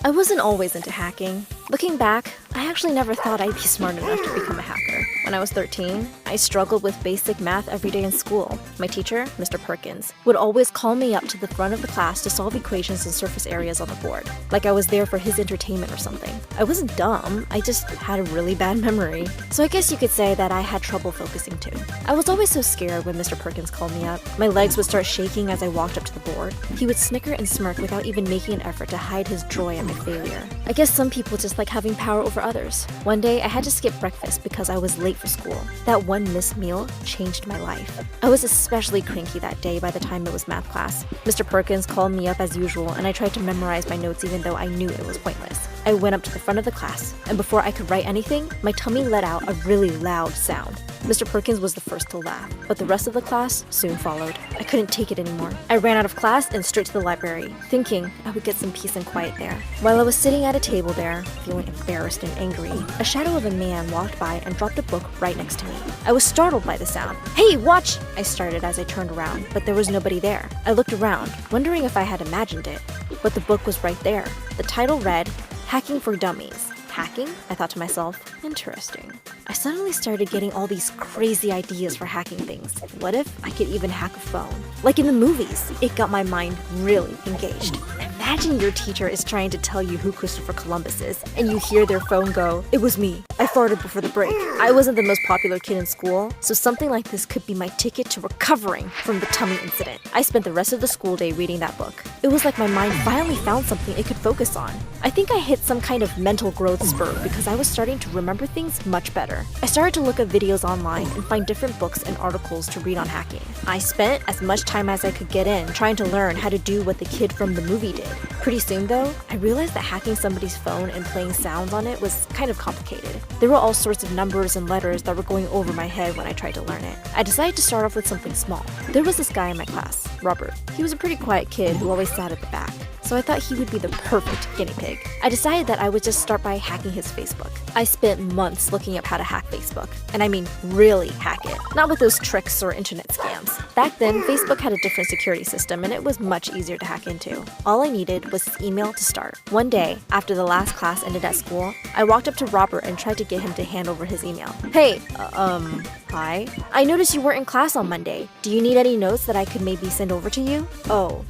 I wasn't always into hacking. Looking back, I actually never thought I'd be smart enough to become a hacker. When I was 13, I struggled with basic math every day in school. My teacher, Mr. Perkins, would always call me up to the front of the class to solve equations and surface areas on the board, like I was there for his entertainment or something. I wasn't dumb, I just had a really bad memory. So I guess you could say that I had trouble focusing too. I was always so scared when Mr. Perkins called me up. My legs would start shaking as I walked up to the board. He would snicker and smirk without even making an effort to hide his joy at my failure. I guess some people just like having power over others. One day, I had to skip breakfast because I was late for school. That one missed meal changed my life. I was especially cranky that day by the time it was math class. Mr. Perkins called me up as usual, and I tried to memorize my notes even though I knew it was pointless. I went up to the front of the class, and before I could write anything, my tummy let out a really loud sound. Mr. Perkins was the first to laugh, but the rest of the class soon followed. I couldn't take it anymore. I ran out of class and straight to the library, thinking I would get some peace and quiet there. While I was sitting at a table there, feeling embarrassed and angry, a shadow of a man walked by and dropped a book right next to me. I was startled by the sound. "Hey, watch!" I started as I turned around, but there was nobody there. I looked around, wondering if I had imagined it, but the book was right there. The title read, Hacking for Dummies. Hacking? I thought to myself, interesting. I suddenly started getting all these crazy ideas for hacking things. What if I could even hack a phone? Like in the movies. It got my mind really engaged. Imagine your teacher is trying to tell you who Christopher Columbus is, and you hear their phone go, "It was me. I farted before the break." I wasn't the most popular kid in school, so something like this could be my ticket to recovering from the tummy incident. I spent the rest of the school day reading that book. It was like my mind finally found something it could focus on. I think I hit some kind of mental growth spur because I was starting to remember things much better. I started to look at videos online and find different books and articles to read on hacking. I spent as much time as I could get in trying to learn how to do what the kid from the movie did. Pretty soon though, I realized that hacking somebody's phone and playing sounds on it was kind of complicated. There were all sorts of numbers and letters that were going over my head when I tried to learn it. I decided to start off with something small. There was this guy in my class, Robert. He was a pretty quiet kid who always sat at the back, so I thought he would be the perfect guinea pig. I decided that I would just start by hacking his Facebook. I spent months looking up how to hack Facebook, and I mean really hack it, not with those tricks or internet scams. Back then, Facebook had a different security system and it was much easier to hack into. All I needed was his email to start. One day, after the last class ended at school, I walked up to Robert and tried to get him to hand over his email. "Hey, hi. I noticed you weren't in class on Monday. Do you need any notes that I could maybe send over to you?" "Oh,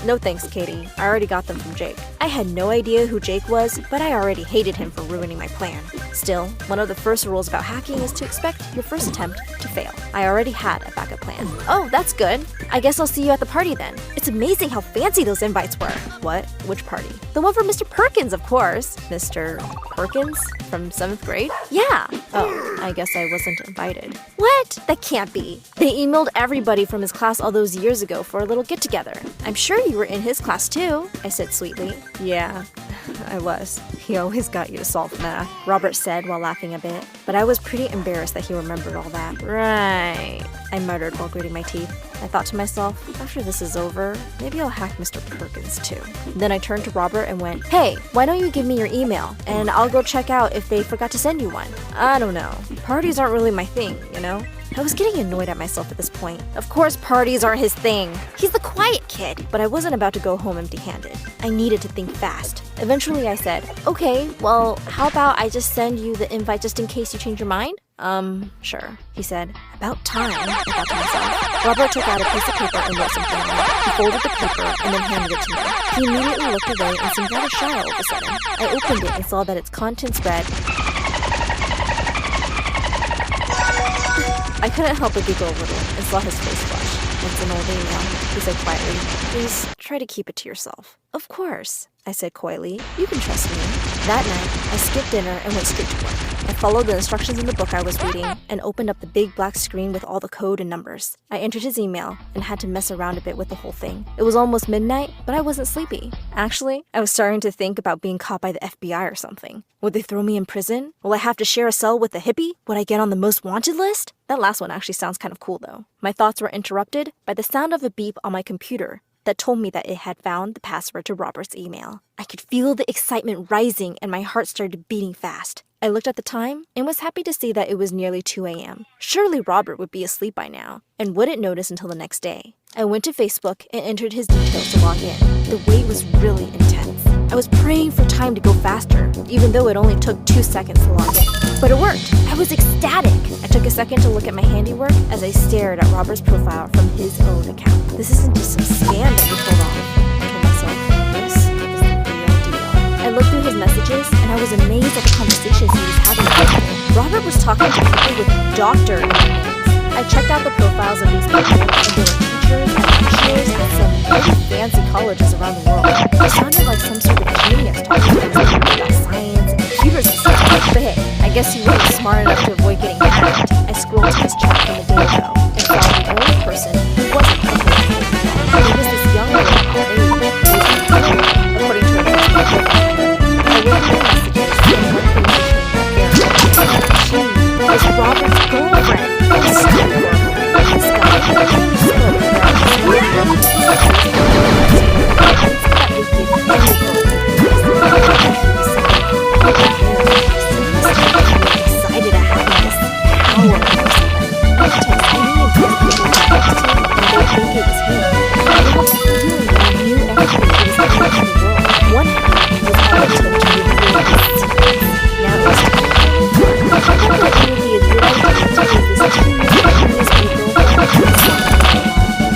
no thanks, Katie. I already got them from Jake." I had no idea who Jake was, but I already hated him for ruining my plan. Still, one of the first rules about hacking is to expect your first attempt to fail. I already had a backup plan. "Oh, that's good. I guess I'll see you at the party then. It's amazing how fancy those invites were." "What? Which party?" "The one for Mr. Perkins, of course." "Mr. Perkins? From 7th grade?" "Yeah." "Oh, I guess I wasn't invited." "What? That can't be. They emailed everybody from his class all those years ago for a little get-together. I'm sure you were in his class too," I said sweetly. "Yeah, I was. He always got you to solve math," Robert said while laughing a bit. But I was pretty embarrassed that he remembered all that. "Right," I muttered while gritting my teeth. I thought to myself, after this is over, maybe I'll hack Mr. Perkins too. Then I turned to Robert and went, "Hey, why don't you give me your email, and I'll go check out if they forgot to send you one." "I don't know. Parties aren't really my thing, you know?" I was getting annoyed at myself at this point. Of course parties aren't his thing. He's the quiet kid. But I wasn't about to go home empty-handed. I needed to think fast. Eventually I said, "Okay, well, how about I just send you the invite just in case you change your mind?" Sure," he said. "About time," I thought to myself. Robert took out a piece of paper and wrote something on it. He folded the paper and then handed it to me. He immediately looked away and seemed rather shy all of a sudden. I opened it and saw that its contents read, I couldn't help but giggle a little and saw his face flush. "It's an old email," he said quietly. "Please try to keep it to yourself." "Of course," I said coyly. "You can trust me." That night, I skipped dinner and went straight to work. I followed the instructions in the book I was reading and opened up the big black screen with all the code and numbers. I entered his email and had to mess around a bit with the whole thing. It was almost midnight, but I wasn't sleepy. Actually, I was starting to think about being caught by the FBI or something. Would they throw me in prison? Will I have to share a cell with a hippie? Would I get on the most wanted list? That last one actually sounds kind of cool though. My thoughts were interrupted by the sound of a beep on my computer that told me that it had found the password to Robert's email. I could feel the excitement rising and my heart started beating fast. I looked at the time and was happy to see that it was nearly 2 a.m. Surely Robert would be asleep by now and wouldn't notice until the next day. I went to Facebook and entered his details to log in. The wait was really intense. I was praying for time to go faster, even though it only took 2 seconds to log in. But it worked. I was ecstatic. I took a second to look at my handiwork as I stared at Robert's profile from his own account. This isn't just some scam that you pulled off. I told myself, this is the real deal. I looked through his messages and I was amazed at the conversations he was having with people. Robert was talking to people with doctor in their names. I checked out the profiles of these people and they were teachers and lecturers at some really fancy colleges around the world. It sounded like some sort of genius talking to them about science and computers and stuff. But hey, I guess he wasn't smart enough to avoid getting hacked. I scrolled to his chat from a day ago and saw the only person who wasn't public. It was this young girl our age who was according to her Facebook profile. I read her messages and one thing became apparent. She was Robert's girlfriend. This guy really spoke excited at having this power over somebody. I could text any of these people and they think it was him. I had this feeling that I knew everything he was doing in the world. One hand was all it took to reveal his secrets. Now it was time. I thought that it would be a good idea to give this 2 years previous April.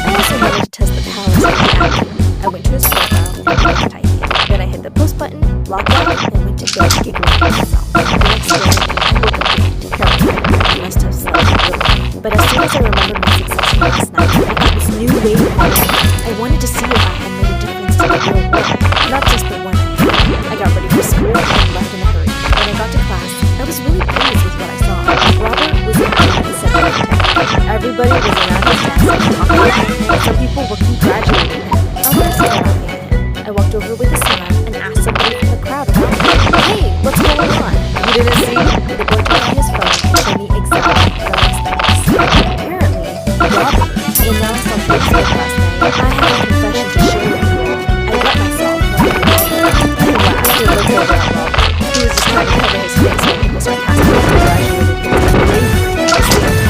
I also wanted to test the powers of the app. I went to his profile and began typing. Then I hit the post button, logged out, and went to bed giggling to myself. The next day, I woke up terrified. I must have slept little. But as soon as I remembered my success from last night, I got this new wave of energy. I wanted to see if I had made a difference to the real world, not just the one I had. I got ready for school and left in a hurry. When I got to class, I was really pleased with what I saw. Robert was in the center of town. Everybody was around his desk and talking. Some people were congratulating him. Others were laughing at him. I walked over with a smile and asked somebody from the crowd around me, "Hey, what's going on?" You didn't see? The boy took out his phone and showed me exactly what I expected to see. Apparently, Robert announced on Facebook last night I had a confession to share with the world. I let myself know. I laughed and looked over at Robert. He was just trying to cover his face when people sarcastically congratulated him on the bravery at the same time.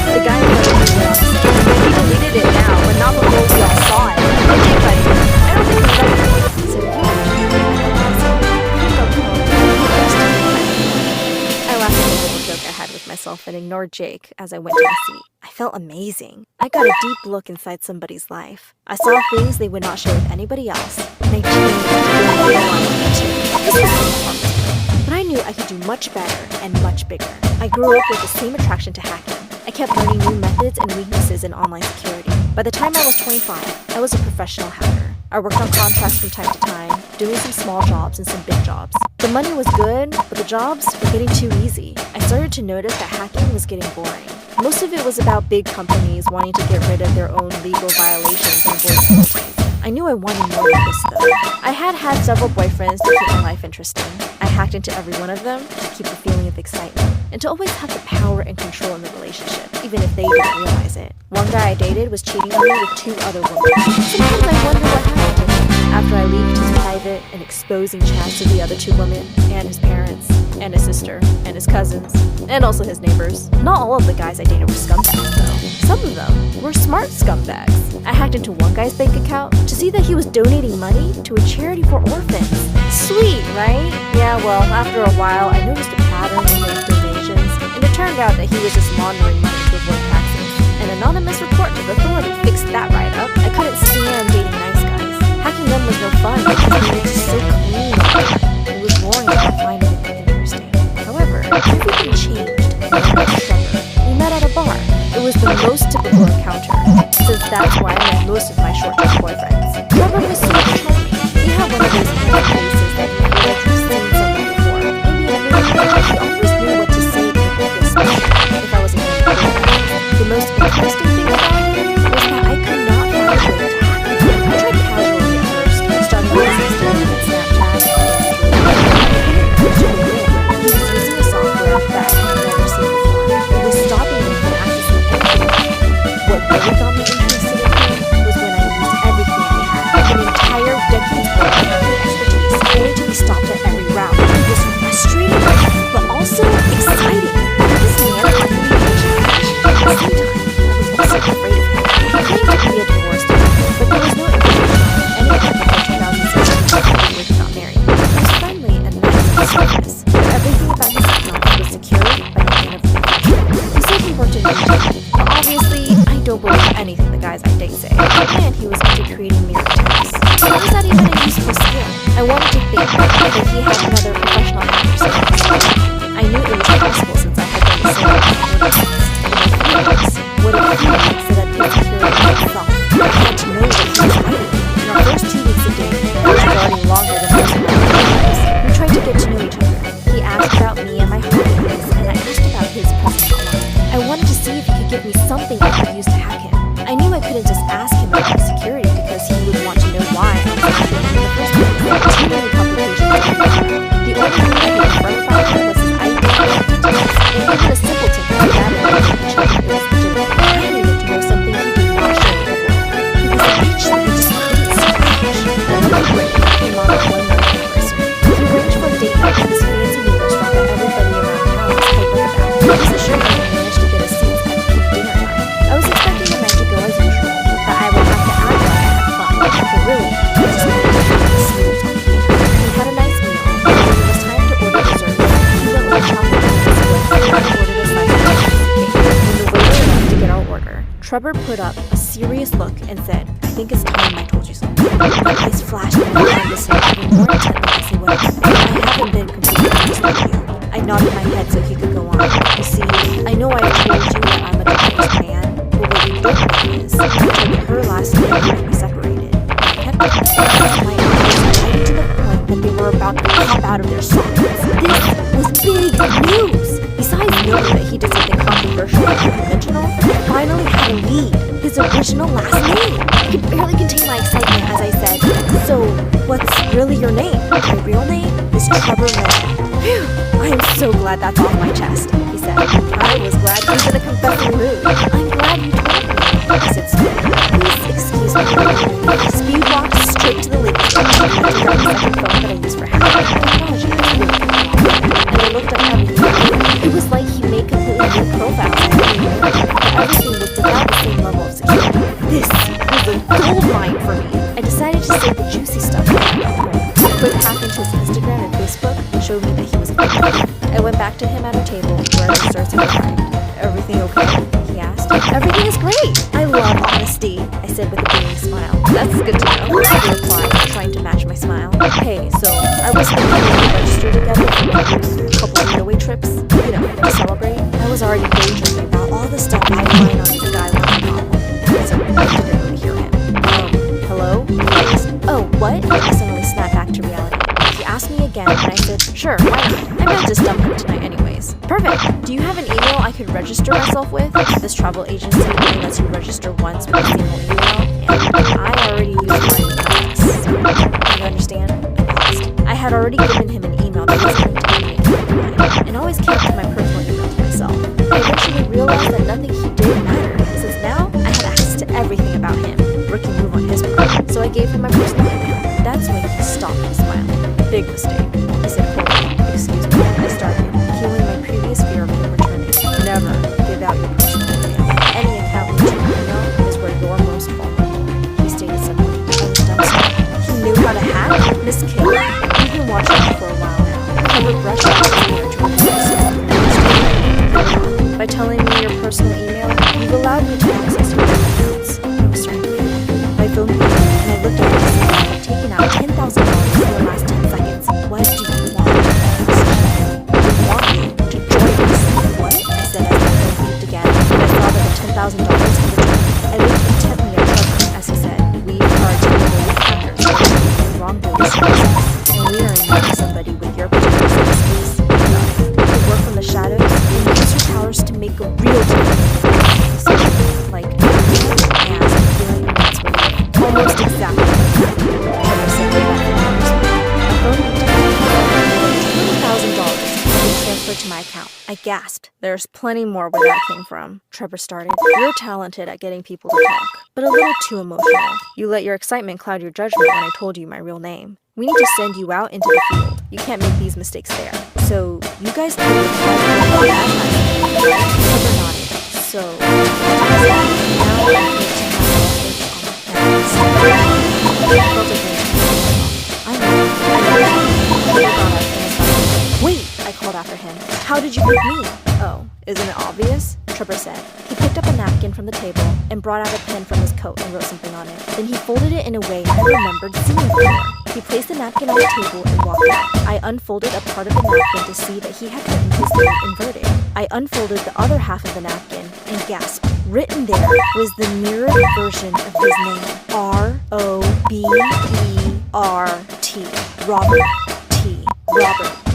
The guy literally went on to say, "He deleted it now, but not before we all saw it. I think I did. I don't think it's right." So I laughed at the little joke I had with myself and ignored Jake as I went to my seat. I felt amazing. I got a deep look inside somebody's life. I saw things they would not share with anybody else, and I dreamed of doing real life too. This was so fun. But I knew I could do much better and much bigger. I grew up with the same attraction to hacking. I kept learning new methods and weaknesses in online security. By the time I was 25, I was a professional hacker. I worked on contracts from time to time, doing some small jobs and some big jobs. The money was good, but the jobs were getting too easy. I started to notice that hacking was getting boring. Most of it was about big companies wanting to get rid of their own legal violations and avoid penalties. I knew I wanted more than this though. I had had several boyfriends to keep my life interesting. I hacked into every one of them to keep the feeling of excitement and to always have the power and control in the relationship, even if they didn't realize it. One guy I dated was cheating on me with 2 other women. Sometimes I wonder what happened to him. After I leaked his private and exposing chats of the other 2 women, and his parents, and his sister, and his cousins, and also his neighbors. Not all of the guys I dated were scumbags, though. Some of them were smart scumbags. I hacked into one guy's bank account to see that he was donating money to a charity for orphans. Sweet, right? Yeah, well, after a while, I noticed a pattern in those donations, and it turned out that he was just laundering money to avoid taxes. An anonymous report to the authority fixed that right up. I couldn't stand dating nice guys. Hacking them was no fun because they were just so clean. It was boring to find anything interesting. However, everything changed and I met Trevor. We met at a bar. It was the most typical encounter, since that's where I met most of my short-term boyfriends. Trevor was so charming. He had one of those kind faces that you feel like you've seen someone before. Maybe he always knew what to say to make me feel special if I was a good boyfriend. The most interesting thing about him was that I could not find a way to hack him. I tried casually at first, starting with Instagram and Snapchat. He was using a software that I had never seen before. It was stopping me from accessing anything. What really got me interested in him was when I used super afraid of him. He claimed to be a divorced man, but there was no information on any of before 2016 when he got married. He was friendly and nice on the surface, but everything about his account was secured by the hand of the profession. He said he worked in retail, but obviously, I don't believe anything the guys I date say. And he was into creating mirror attacks. How is that even a useful skill? I wanted to think that he had another professional hacker skills. I knew it was possible since I had done the same in my feelings. What if he said that he security myself? I had to know what he was hiding. In our first 2 weeks of dating, which was already longer than most of my lives, we tried to get to know each other. He asked about me and my hobbies, and I asked about his presence online. I wanted to see if he could give me something I could use to hack him. I knew I couldn't just ask him about security because he would want to know why I was hacking him in the first place. Too many complications. The only thing I could confirm about him was his ID details, and even a simpleton like that would check if it was legitimate. I needed to know something he did not show me the world. He was rich that he just couldn't scratch. Another break came on one month anniversary. He arranged for a date night at this fancy new restaurant that everybody around town was hyping about. He was assured that he managed to get a seat at the dinner time. I was expecting the night to go as usual, but I would have to act like I had fun. But really, I just wanted to have a smooth talk. We had a nice meal, and when it was time to order dessert, he went with chocolate and I ordered a slice of cake. When the waiter left to get our order, Trevor put up a serious look and said, "I think it's time I told you something." My eyes flashed and I listened even more intently as he went, "I haven't been completely honest with you." I nodded my head so he could go on. "You see, I know I've told you that I'm a divorced man, but what you don't know is I took her last name when we separated. I kept it. My eyes widened to the point that they were about to pop out of their sockets. This was big news! Besides knowing that he did something controversial and unconventional, I finally had a lead. His original last name. I could barely contain my excitement as I said, "So, what's really your name?" "My real name is Trevor Mann." "Phew, I am so glad that's off my chest," he said. I was glad he was in a confessing mood. "I'm glad you told me," I said slowly. "Please excuse me." I speed walked straight to the ladies' room and I took out the second phone that I used for hacking. Technology is really good. And I looked up everything. It was like he made completely new profiles and everything was without the same level of security. This was a goldmine for me. I decided to save the juicy stuff for home. A quick hack into his Instagram and Facebook showed me that he was good. I went back to him at our table where the desserts had arrived. "Everything okay?" he asked. "Everything is great. I love honesty," I said with a beaming smile. "That's good to know," he replied, trying to match my smile. "Hey, so I was thinking we could register together for maybe a couple of getaway trips, to celebrate." I was already daydreaming about all the stuff I would find on this guy when I got home, so I didn't really hear him. Hello? He asked. "Oh, what?" I suddenly snapped back to reality. He asked me again, and I said, "Sure, why not? I might just dump him tonight anyways." "Perfect. Do you have an email I could register myself with?" This travel agency only lets you register once with a single email, and I already used mine with Alex. So, you understand? I paused. I had already given him an email that was linked to me and always kept my personal email to myself. I eventually realized that nothing he did mattered, since now I had access to everything about him. Rookie move on his part. So I gave him my personal email. That's when he stopped smiling. "Big mistake," I said coldly. "Excuse me." I started, healing my previous fear of him returning. "Never give out your personal email. Any account with your email is where you're most vulnerable," he stated simply. I was dumbstruck. He knew how to hack? This kid. We've been watching him for a while now. Cover brushed off his ear to replace it. "By telling me your personal email, you've allowed me to access your bank accounts." I was starting to panic. My phone beeped, and I looked at it to see that I had taken out $10,000 in the last 10 seconds. "What do you want?" "You want me to join us." "What?" I said as my phone beeped again, and I saw that the $10,000 had returned. I looked intently at Trevor as he said, "We are a team of hackers in wrongdoing services, and we are in need of somebody with your particular skills. You could work from the shadows and use your powers to make a real difference." So, like, I asked, feeling that's what you almost exactly like that. Trevor said that my phone $20,000 had been transferred to my account. I gasped. "There's plenty more where that came from," Trevor started. "You're talented at getting people to talk, but a little too emotional. You let your excitement cloud your judgment when I told you my real name. We need to send you out into the field. You can't make these mistakes there. So, you guys can Trevor nodded. "So, now did you pick me? Oh, isn't it obvious? Tripper said. He picked up a napkin from the table and brought out a pen from his coat and wrote something on it. Then he folded it in a way I remembered seeing before. He placed the napkin on the table and walked out. I unfolded a part of the napkin to see that he had written his name inverted. I unfolded the other half of the napkin and gasped. Written there was the mirrored version of his name. R-O-B-E-R-T. Robert T. Robert T.